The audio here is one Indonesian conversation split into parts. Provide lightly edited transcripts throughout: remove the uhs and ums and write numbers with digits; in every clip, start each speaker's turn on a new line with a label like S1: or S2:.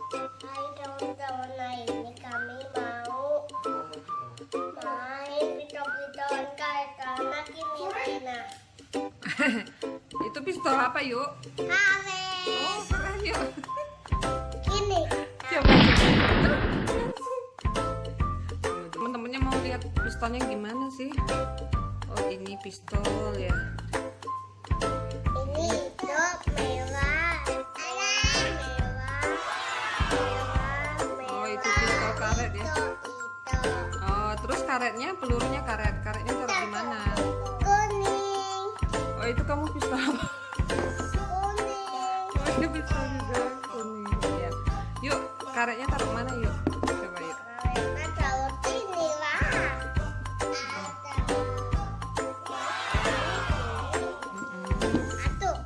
S1: Hai teman-teman, nah ini kami mau main pistol-pistolan karet karena kini Rena.
S2: Itu pistol apa yuk?
S1: Karet.
S2: Oh keren yuk.
S1: Ini.
S2: Coba. Temen-temennya mau lihat pistolnya gimana sih? Oh ini pistol ya.
S1: Ini hidup merah.
S2: Oh itu pistol karet ya. Oh terus karetnya, pelurunya karetnya taruh di mana?
S1: Kuning.
S2: Oh itu kamu pistol apa?
S1: Kuning.
S2: Oh ini pistol juga kuning ya. Yuk karetnya taruh mana yuk? Coba yuk.
S1: Karena taruh sini lah. Aduh.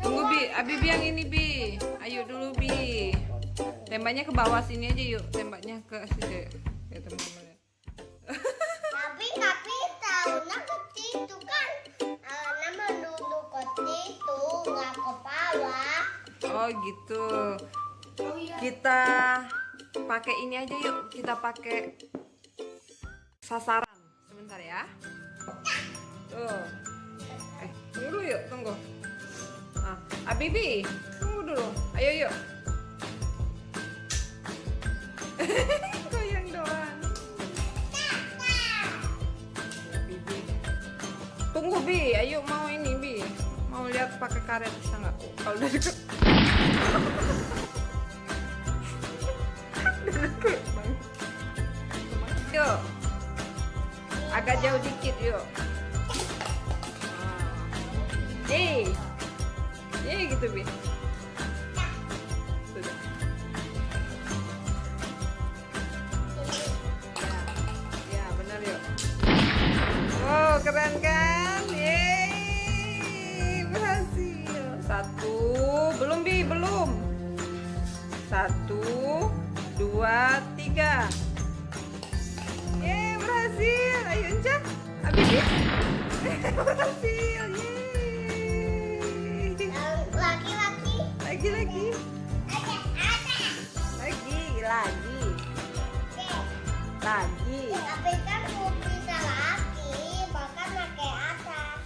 S2: Tunggu Bi, Abi yang ini Bi. Ayo dulu Bi. Tembaknya ke bawah sini aja yuk. Tembaknya ke sini. Ya teman-teman.
S1: Tapi tahunya ke situ kan. Nama dulu ke situ nggak ke bawah.
S2: Oh gitu. Kita pakai ini aja yuk. Kita pakai sasaran. Sebentar ya. Tuh. Dulu yuk, tunggu. Nah, Abi, tunggu dulu. Ayo yuk. Goyang doang. Bibi. Tunggu Bi, ayo mau ini Bi. Mau lihat pakai karet bisa nggak? Kalau udah deket. Udah deket banget. Yuk. Agak jauh dikit yuk. Gitu Bi. Sudah. Ya benar yuk. Wow keren kan? Yeay berhasil. Satu belum Bi belum. 1, 2, 3. Yeay berhasil. Ayo Encah. Habis Bi. Berhasil. Yeay. Lagi
S1: Tapi kan mau bisa lagi bahkan pakai atas.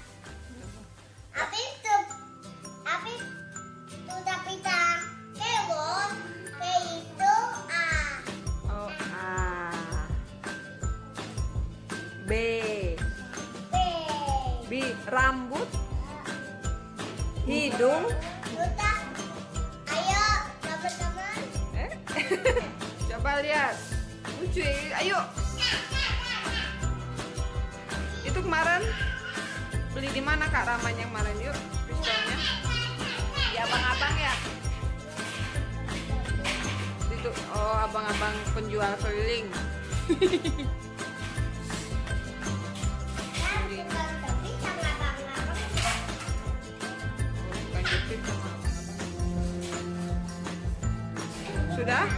S1: Tapi sudah pita kebon ke itu
S2: Oh A B
S1: B.
S2: rambut hidung
S1: Sudah. Ayo teman-teman.
S2: Coba lihat lucu ya. Ayo itu kemarin beli di mana Kak Raman yang kemarin yuk pistolnya di abang-abang ya itu. Oh abang-abang penjual keliling. Sudah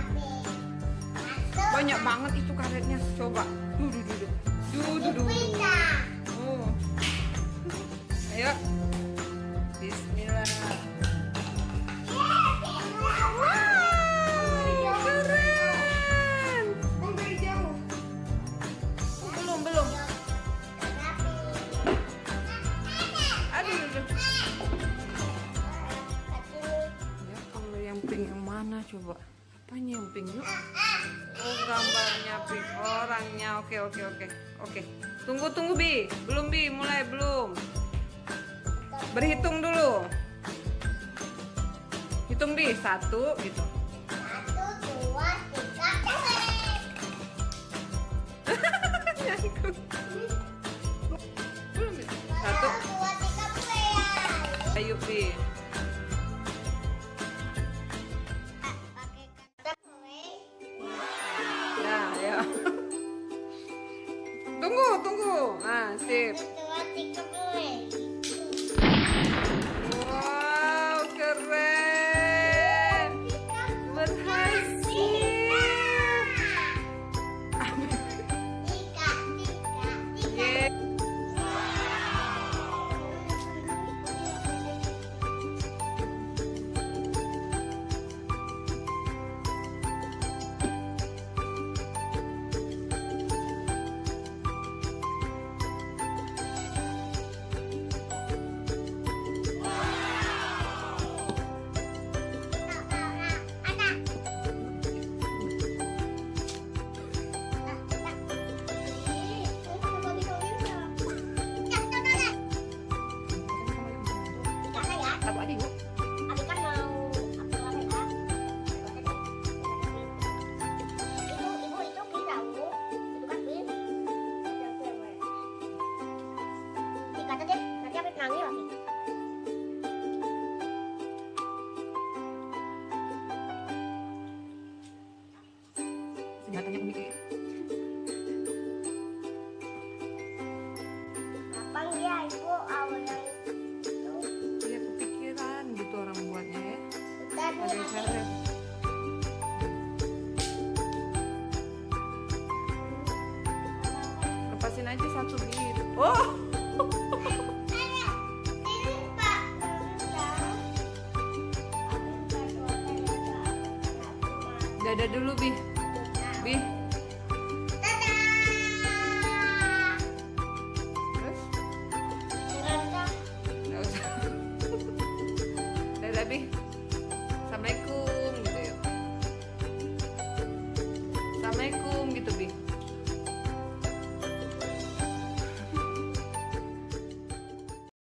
S2: banyak banget itu karetnya. Coba dudu. Oh. Ayo bismillah. Wow keren. Belum aduh. Ya kalau yang pink yang mana coba? Apanya yang pink yuk? Oh gambarnya pink, orangnya. Oke. Tunggu Bi, belum Bi, mulai belum. Berhitung dulu. Hitung Bi, 1 gitu.
S1: 1, 2, 3
S2: Belum Bi. 1.
S1: 1, 2, 3
S2: Ayo Bi. Nah, ya. Tunggu. Nah, sip. Wow, keren. Berhasil. Nggak tanya Umi.
S1: Apa dia ibu awal yang itu?
S2: Iya kepikiran gitu orang buatnya ya.
S1: Bentar
S2: Ada
S1: nih.
S2: seret. Lepasin aja satu bir. Oh,
S1: Ini Pak.
S2: dadah dulu Bi. Bi,